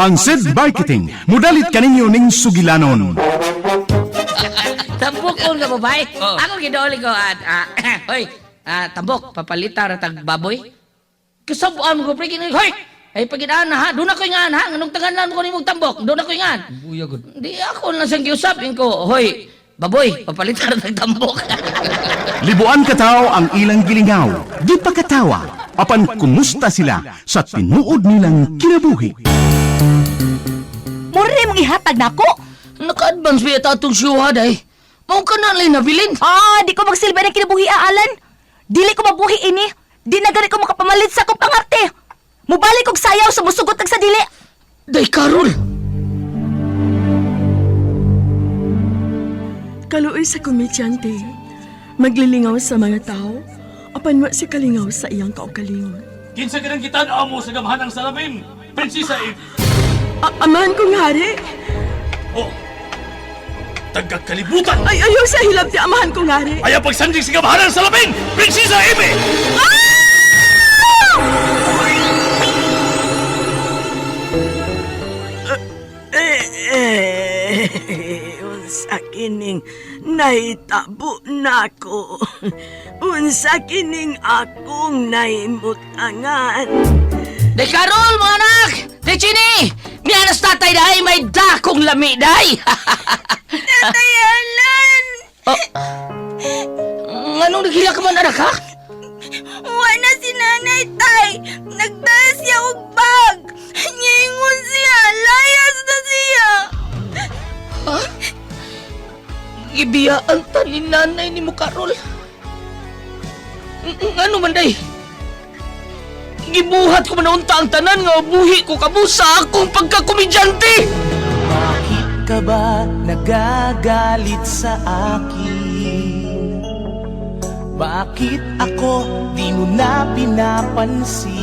Ang SED Marketing, mudalit kaninyo ning sugilanon. Tambok ko nga babae. Oo. Ako gidauli ko at hoy, tambok papalita ra tag baboy. Kasabuan mo ko pre kini hoy. Ay pagidaan na ha, doon ako ingan ha, nganong tanganan ko nimong tambok, doon ako ingan. Buya gud. Di ako lang sang giusapin ko, hoy, baboy, papalita ra tag tambok. Libuan katao ang ilang gilingaw, di pa katawa, apan kumusta sila sa tinuod nilang kinabuhi. Mura rin mong ihatag na ako. Naka-advance ba ito itong syuha day? Mao ka na lang nabilin. Di ko magsilbi ng kinabuhi, Alan. Dili ko mabuhi ini. Di na gani ko makapamalit sa akong pangarte. Mubalik kog sayaw sa musugot sa dili. Day, Carol! Kaluoy sa komedyante, maglilingaw sa mga tao, apan wa si kalingaw sa iyang kaugalingon. Kinsa ganang gitan-aw mo sa gamhanang salamin, Prinsesa Eve. Amahan kong hari, Oh, tagakalibutan! ay ayaw sa hilab ti amahan kong hari. Ayaw pagsandig sa gamhanang salamin, Prinsesa Eve! Unsa kining naitabo nako. Unsa kining akong naimutangan. Day, Carol, mga anak! Day, Chini! Miyanas tatay dahi, may dakong lami dahi! Tatay Alan! Anong naghila ka man, anak, ha? Wala si nanay, tay. Nagdala siya og bag. Nyingon siya. Layas na siya. Ha? Ibiyaan ta ni nanay ni mo, Carol. Ano man, day? Gibuhat ko manaunta ang tanan nga buhi ko kabusa akong pagkakomedyante! Bakit ka ba nagagalit sa akin? Bakit ako di mo na pinapansin?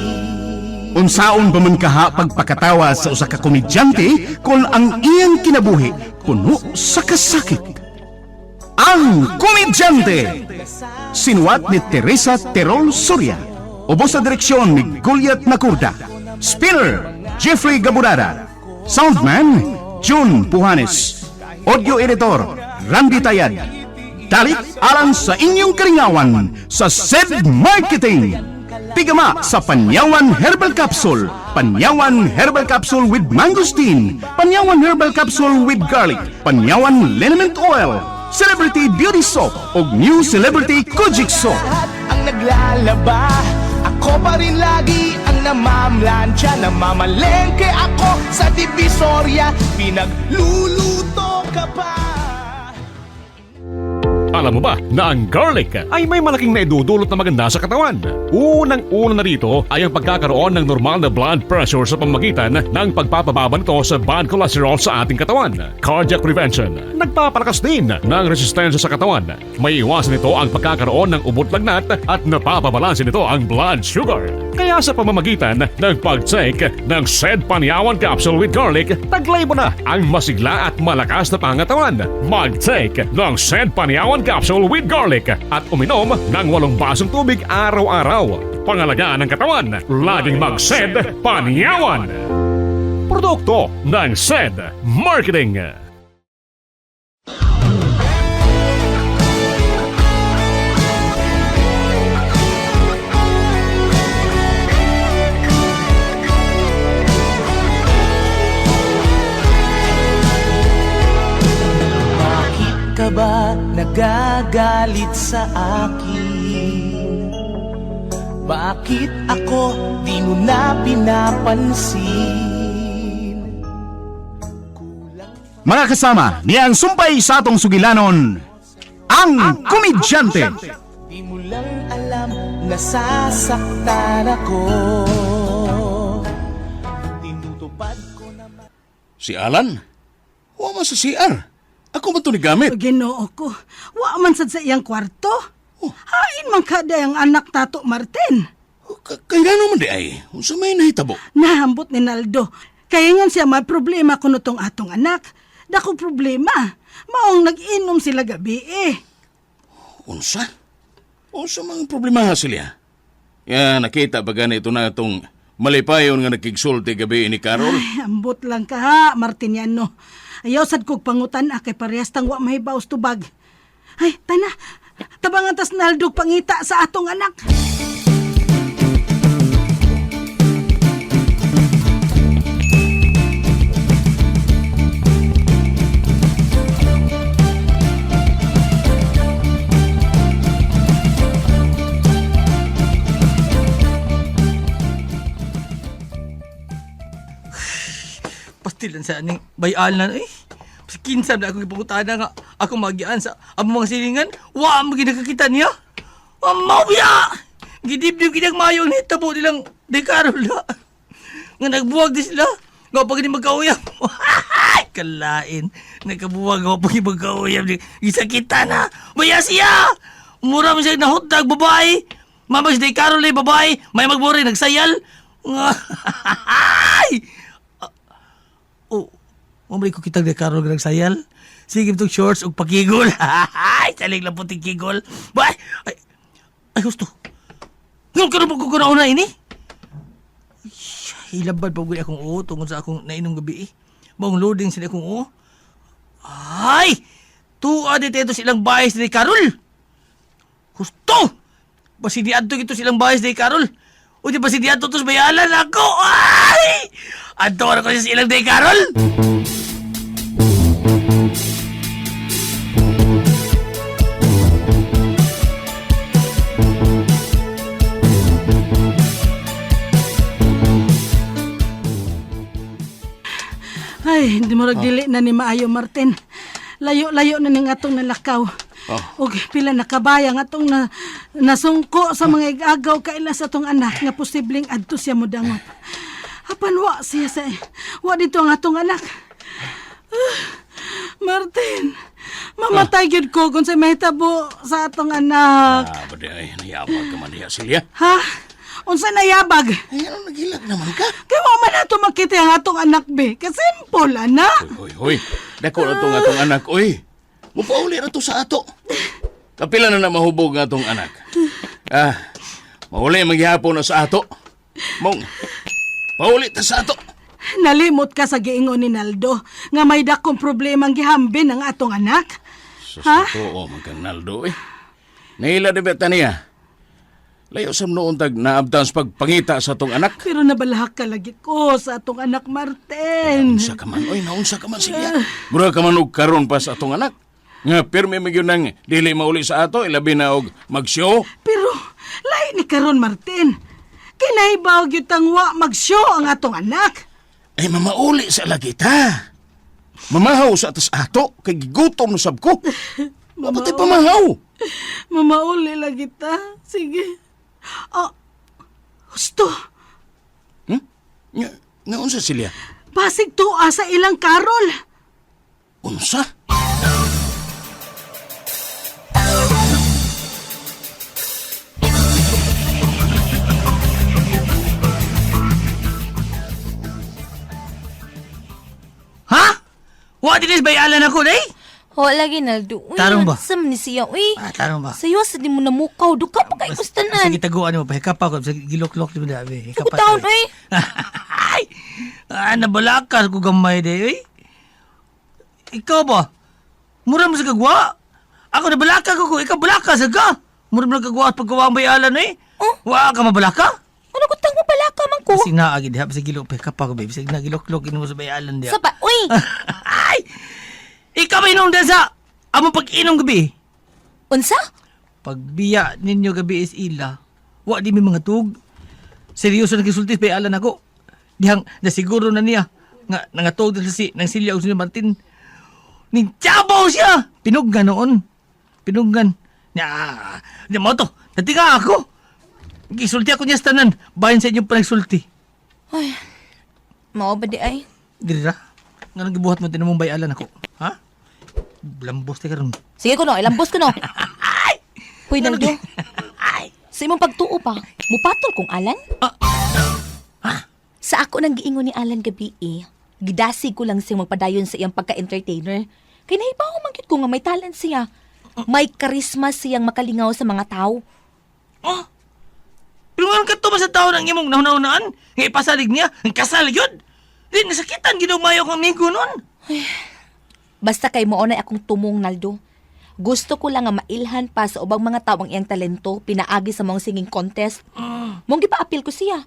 Unsaon ba man kaha pagpakatawa sa usa ka komedyante kung ang iyang kinabuhi puno sa kasakit? Ang Komedyante! Sinuwat ni Teresa Terol Soria. Ubos sa direksyon ni Goliath Macurda. Spinner, Jeffrey Gaburada. Soundman, June Puhanes. Audio editor, Randy Tayad. Dalit alang sa inyong karingawan sa SED Marketing. Pigama sa Panyawan Herbal Capsule. Panyawan Herbal Capsule with Mangosteen. Panyawan Herbal Capsule with Garlic. Panyawan Liniment Oil. Celebrity Beauty Soap o New Celebrity Kojic Soap. Lahat ang naglalaba, ako pa rin lagi ang namamlansya. Namamalengke ako sa Divisoria, pinagluluto ka pa. Alam mo ba na ang garlic ay may malaking naidudulot na maganda sa katawan? Unang-una na rito ay ang pagkakaroon ng normal na blood pressure sa pamamagitan ng pagpapababa nito sa bad cholesterol sa ating katawan. Cardiac prevention. Nagpapalakas din ng resistensya sa katawan. May iwasan nito ang pagkakaroon ng ubot lagnat at napapabalansin nito ang blood sugar. Kaya sa pamamagitan ng pag-take ng SED Panyawan Capsule with Garlic, taglay mo na ang masigla at malakas na pangatawan. Mag-take ng SED Panyawan Capsule with Garlic at uminom ng 8 basong tubig araw-araw. Pangalagaan ng katawan, laging mag-SED Panyawan. Produkto ng SED Marketing. Ka ba nagagalit sa akin? Bakit ako di mo na pinapansin? Mga kasama, niyang sumpay sa atong sugilanon, ang Komedyante. Di mo lang alam, nasasaktan ako. Tinutupad ko naman. Si Alan? Huwag mo sa CR. Ako ba ito ni gamit? Ginoo ko. Wa man sad sa iyang kwarto. Hain man kada ang anak tato Martin. Kaya gano'n man di ay. Unsa may nahitabo? Nahambot ni Naldo. Kaya nga siya may problema kuno tong atong anak. Dako problema. Maong nag-inom sila gabi eh. Unsa? Unsa mga problema sila? Ya, nakita ba gani ito na itong Malipayon nga nakigsulti gabi ni Carol. Ay, ambot lang ka ha, Martiniano. Ayaw sad kog pangutan kay parehas tang wa mahibaw tubag. Ay, tana. Tabangan tas naldog pangita sa atong anak. Pastilan sa aning bayalan eh. Kinsa na ako ipangutana nga ako magian sa among mga silingan. Wa mo ginakakita niya. Amaw biya! Gidibdib kinang mayo ni tabo nilang de Carol na. Nga nagbuwag di sila. Nga pag ni magkauyam. Kalain. Nagkabuwag nga pag ni magkauyam. Gisakita na. Baya siya! Mura mo siya nahutdag babae. Mamag si de Carol na babae. May magburi nagsayal. Oh, mamay ko kitang de Carol nga nagsayal. Sige itong shorts o pakigol. Saling lang puting kigol. Bay! Ay, gusto. Ngayon ka na magkukunauna ini? Hilabad pa guli akong oo tungkol sa akong nainong gabi eh. Maong loading sila akong oo. Ay! Tuwa dito silang bayas ni Carol. Gusto! Basi di adto ito silang bayas ni Carol. O di basi di adto tos bayalan ako. Ay! Adto na ko sa silang ni Carol. Ay, hindi mo dili na ni maayo, Martin. Layo-layo na ning atong nalakaw. Og pila nakabayang atong nasungko sa mga igagaw kaila sa atong anak nga posibleng adto siya modangop. Apan wa siya sa wa dito ang atong anak. Martin, mamatay gyud ko kung sa mahitabo sa atong anak. Badi ay, nayabag ka man diya, Silya. Ha? Unsa nayabag? Ay, ano nagilag naman ka? Kaya wa man ato makita ang atong anak be. Kasimple, anak. Hoy. Dako na itong atong anak, oy. Mupauli na to sa ato. Kapila na mahubog nga atong anak. Mauli maghihapon na sa ato. Mong, pauli ta sa ato. Nalimot ka sa giingon ni Naldo nga may dakong problema ang gihambin ang atong anak. Ha? Oo, magkanaldo eh. Naila de beta niya. Layo sa noon tag naabtan sa pagpangita sa atong anak. Pero nabalahak ka lagi ko sa atong anak, Martin. Naunsa ka man, oy, naunsa ka man siya. Mura ka man og karon pa sa atong anak. Nga pirmi magyud nang dili mauli sa ato, ilabi na og mag-show. Pero lain ni karon, Martin. Kinahibaw gyud tang wa mag-show ang atong anak. Ay mamauli sa lagi ta. Mamahaw sa atas ato kay gigutom no sab ko. Mapatay pamahaw. Mamauli lagi ta. Sige. Gusto. Nga unsa Silya? Pasig tuwa sa ilang Carol. Unsa? Ha? Wa dinis bayalan ako, day? Wala ginaldo. Uy, Tarong ba? Sam ni siya, uy. Tarong ba? Sayo sa di mo namukaw. Duka pa kayo kustanan. Sige, taguan mo. Pahikapa ko. Gilok-lok di mo dabi. Pagkutaon, uy. Ay! Nabalakas ko gamay, day, uy. Ikaw ba? Mura mo sa kagwa? Ako nabalaka ko. Ikaw balaka sa ka. Mura mo na kagwa at paggawa ang bayalan, eh. Oh? Wa ka mabalaka? Ano ko tang mapalaka man ko? Kasi naagid diha. Kasi gilok. Pahikapa ko, baby. Sige na, gilok-lok mo sa bayalan diha. Sapa, uy. Ay! Ikaw ba inom sa among pag-inom gabi? Unsa? Pagbiya ninyo gabi is ila, wa di mi mga tug. Seryoso na kisultis bayalan ako. Dihang nasiguro na niya nga nangatog din si nang Silya o si Martin. Ning tiyabaw siya. Pinuggan noon. Pinuggan. Di mo to. Natinga ako. Gisulti ako niya sa tanan. Bayan sa inyong panagsulti. Ay, mao ba di ay? Dira. Nga nang gibuhat mo tinamong bayalan ako. Ha? Lambos ti karon. Sige ko no, ilambos ko no. Hoy, Naldo. Sa imong pagtuo pa, mupatol kong Alan? Sa ako nang giingon ni Alan gabi eh, gidasig ko lang siyang magpadayon sa iyang pagka-entertainer. Kaya nahibaw man gyud ko nga may talent siya. May karisma siyang makalingaw sa mga tao. Pero nga ka to ba sa tao ng imong nauna-unaan? Nga ipasalig niya, ang kasal yun. Di, nasakitan, ginumayo kang amigo nun. Basta kay mo na akong tumong, Naldo. Gusto ko lang nga mailhan pa sa ubang mga tao ang iyang talento pinaagi sa mga singing contest. Mong gipa-appeal ko siya.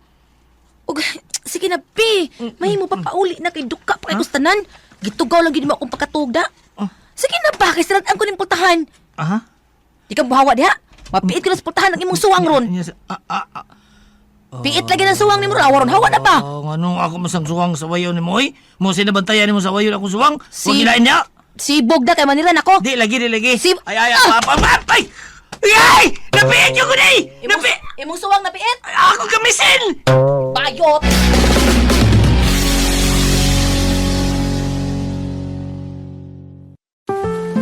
Ug, sige na, Pi. Mahimo pa pauli na kay duka pa kay kustanan. Gitugaw lang gid mo akong pagkatugda. Sige na ba, kay sarad ang kuning pultahan. Aha? Di ka buhawa diha. Mapiit ko na sa pultahan ng imong suwang ron. Piit lagi ng suwang ni mo awaron. Hawa na pa. Anong ako masang suwang sa wayo ni mo, eh? Mo sinabantayan ni mo sa wayo akong suwang? Si- Huwag ilain niya. Sibog na kay maniran ako. Di, lagi. Si- Ay! Ay! Napiit yung kunay! Imong suwang na piit? Ako gamisin! Bayot.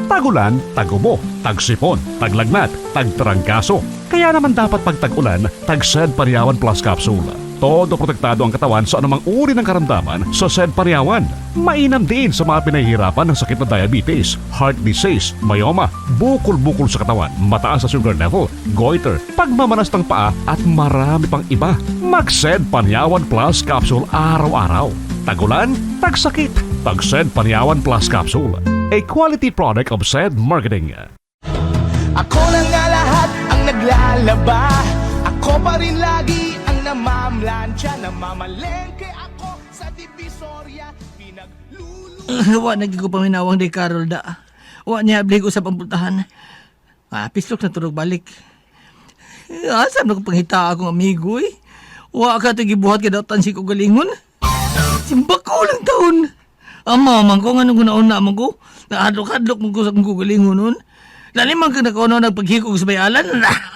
Tagulan, tagubo, tagsipon, taglagnat, tagtarangkaso. Kaya naman dapat pag tag-ulan, tag-Sed Pariawan Plus Capsule. Todo protektado ang katawan sa anumang uri ng karamdaman sa Sed Pariawan. Mainam din sa mga pinahihirapan ng sakit na diabetes, heart disease, myoma, bukol-bukol sa katawan, mataas sa sugar level, goiter, pagmamanas ng paa at marami pang iba. Mag-Sed Pariawan Plus Capsule araw-araw. Tagulan, tagsakit, tag-Sed Pariawan Plus Capsule. A quality product of Sed Marketing. Ako na nga lahat ang naglalaba. Ako pa rin lagi ang namamlansya. Namamalengke ako sa Divisoria. Wa naging ko paminawang day Carol da. Wa niya abli ko sa pampultahan. Pislok na turog balik. Asam na ko panghita akong amigo eh. Wa ka gibuhat ka daw tansi ko galingon. Simbak ko lang taon. Ama man ko nga nung una man ko. Naadlok-adlok mo ko sa kong galingon nun. Lalimang ka nakauna nagpaghikog sa bayalan.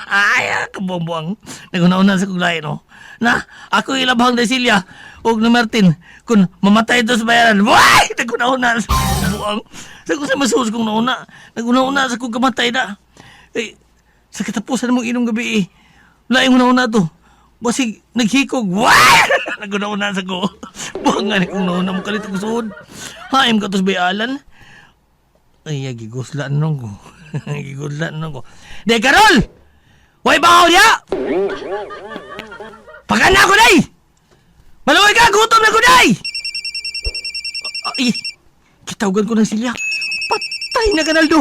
Ay, kabombuang. Naguna-una sa kuglay, no? Na, ako ilabhang na Silya. Huwag na Martin. Kung mamatay ito sa bayaran. Why! Naguna-una sa kabombuang. Sa kung sa masus kong nauna. Naguna-una sa kong kamatay na. Eh, sa katapusan mong inom gabi eh. Laing una-una to. Basig, naghikog. Why! Naguna-una sa ko. Buang nga ni kong nauna mo kalit ang suod. Haim ka to sa bayalan. Ay, giguslaan nung ko. Giguslaan nung ko. De, Carol! Huwag ba ako niya? Pakan na ako, day! Malaway ka! Gutom na ko, day! Ay, kitawagan ko ng Silya. Patay na, Kanaldo!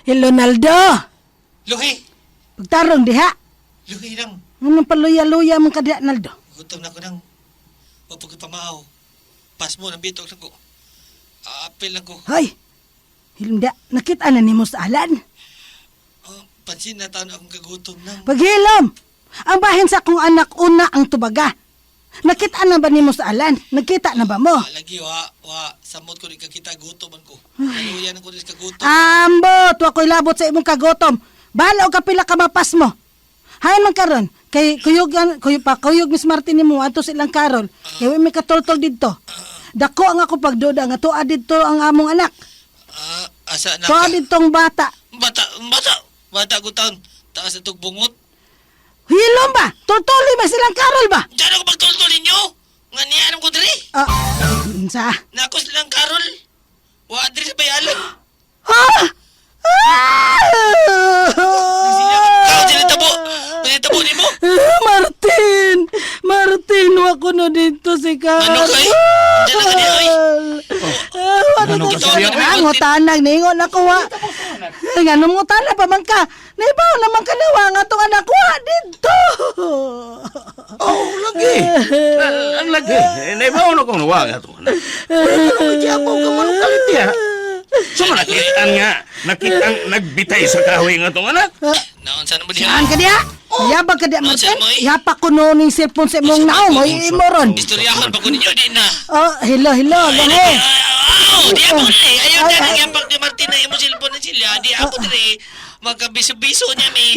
Hello, Naldo. Luhi! Pagtarong diha. Luhi lang. Anong paluya-luya mong kadiha, Naldo? Gutom na ko nang mapagpamaaw. Pas mo ng bitok na ko. Apel lang ko. Hoy, Hilda, nakita na ni mo sa alan. Pansin na taon akong kagutom nang. Paghilom! Ang bahin sa akong anak una ang tubaga. Nakita na ba ni mo sa alan? Nakita na ba mo? Lagi wa samot ko rin kakita gutom man ko. Kaluyan ko rin kagutom. Ambot, wa ko'y labot sa imong kagotom. Bahala o kapila ka mapas mo. Hayan man karon, kay kuyog Miss Martin ni mo ato silang Carol. Kay may katoltol didto. Dako ang ako pagduda nga tuwa didto ang among anak. Asa na Tuwa ka? didtong bata. Bata ko taon. Taas na bungot. Hilom ba? Tultuloy ba silang Carol ba? Diyan ako pagtultol ninyo. Nga niyanam ko diri. Sa? Nakos lang Carol. Wa diri sa bayalan. Ha? Kau tinitabo ni mo. Martin, wako na dito si Carol. Ano kay? Diyan na kaniya ay. Ano ka siya? Ang utanag, ningon ako wa. Nga nung utanag pa man ka. Naibaw naman ka nawa nga itong anak ko dito. Lagi. Ang lagi. Naibaw na kong nawag ito. Kaya ako kamanong kalit niya. So nakitaan nga. Nakitang nagbitay sa kahoy nga itong anak. Naon sana mo diha? Saan ka diya? Yabag ka diya, Martin. saan mo, eh? Yapak ko noon yung cellphone sa imong naong. Oy, imoron. Istoryahan pa ko ninyo di na. Hello, lango. Di ako diri. Ayaw na nang yapak ni Martin na imo cellphone na sila. Di ako diri. Magkabiso-biso niya mi.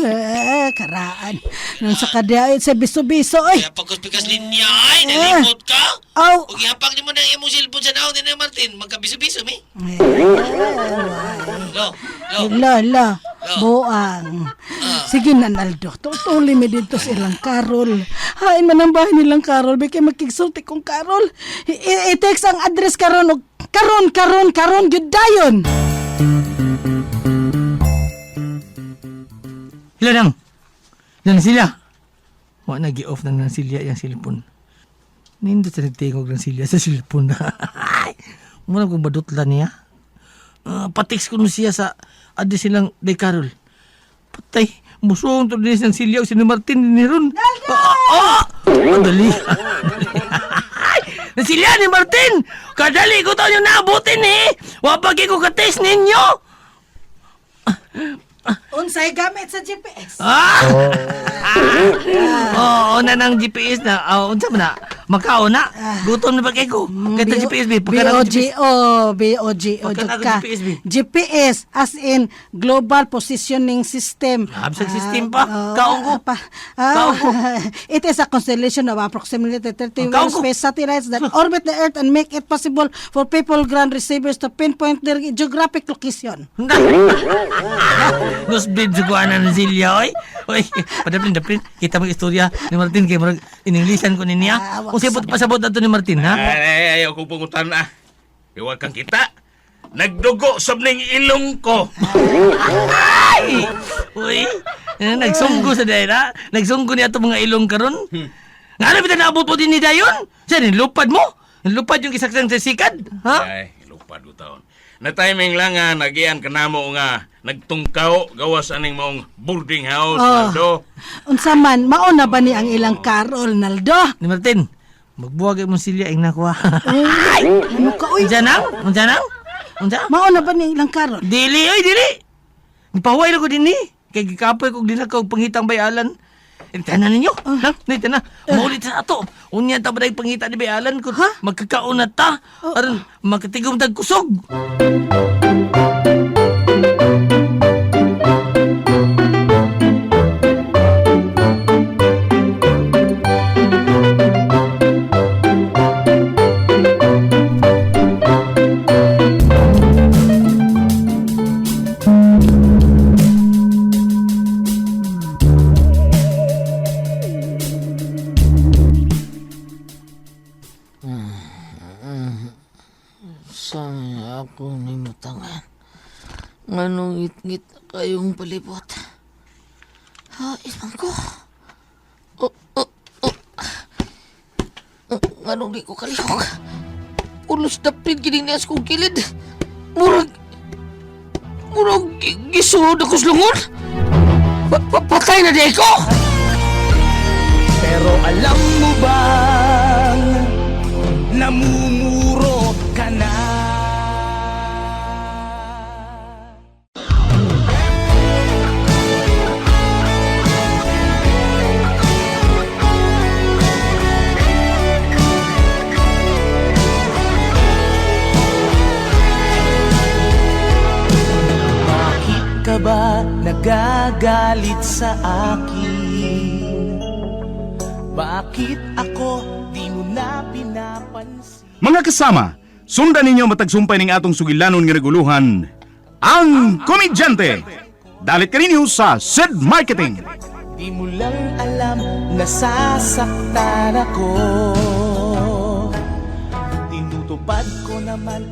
Karaan. Nung sa kadiya, sa biso-biso, oy. Kaya pagkuspikas linya ay nalimot ka. Aw. Huwag yapak ni mo na imo cellphone sa naon ni Martin. Magkabiso-biso mi. Lo. Hello. Buang. Sige na, Naldo. Tutuli mi dito sa ilang Karol. Hain man ang bahay nilang Karol. Bikay magkigsulti kong Karol. I-text ang address karon og karon, yun dayon. Hila nang. Nan sila. Wa na gi-off na ng silya yung cellphone. Nindot sa nagtingog ng silya sa cellphone. Muna kong badutlan niya. Patix ko nun siya sa adi silang day Carol. Patay, musong to din ng silya o si Martin ni Ron. Ang dali. Na silya ni Martin! Kadali ko tayo naabutin eh! Wapagi ko ka-test ninyo! Unsay gamit sa GPS? Oo na ng GPS na. Unsa man na? Makao na. Gutom na ba kay ko? Kaya GPS ba? BOGO Pagka ka. GPS ba? GPS as in Global Positioning System. Absag system pa. Kaong ko. Kaong ko. It is a constellation of approximately 30 Kaong ko. space satellites that orbit the Earth and make it possible for people ground receivers to pinpoint their geographic location. Nusbid sa kuhanan ng silya, oy. Oy, padapin. Kita mo istorya ni Martin kay marag ininglisyan ko niya. Kung sipot pasabot na to ni Martin, ha? Ay, ayaw kong pungutan na. Iwag kang kita. Nagdugo sab ning ilong ko. Ay! Uy, nagsunggo sa daira. Nagsunggo niya ito mga ilong karon. Nga na bitan naabot mo din ni Dayon? Siya, nilupad mo? Nilupad yung isaksang sa sikad? Ha? Ay, lupad ko taon. Na timing lang nga, nagian ka na mo nga, nagtungkaw, gawas aning maong boarding house, Naldo. Unsa man, mauna ba ni ang ilang Karol, Naldo? Ni Martin, magbuwag mo silya ing nakuha. Ano ka, uy? Unsa nang? Mauna ba ni ang ilang Karol? Dili, oy, dili! Nipaway na ko din kay gikapoy ko din ako pangitang bayalan. Tanan ninyo. Ha? Tanan. Maulit sa ato. Unya ta baday pangita ni bayalan ko. Magkakaon na ta. Aron makatigom tag kusog. Saan ako nimutangan? Nganong ngit-ngit kayong palibot? Ilang ko. Nganong di ko kalihok? Ulos dapit kininias kong kilid. Murag gisunod ako sa lungon. Patay na di ko! Pero alam mo bang namumuro ka na? Bakit ka ba nagagalit sa akin? Bakit ako di mo na pinapansin? Mga kasama, sundan ninyo matagsumpay ning atong sugilanon nga reguluhan, ang Komedyante. Dalit ka ninyo sa Sid Marketing. Di mo lang alam, nasasaktan ako. Tinutupad ko naman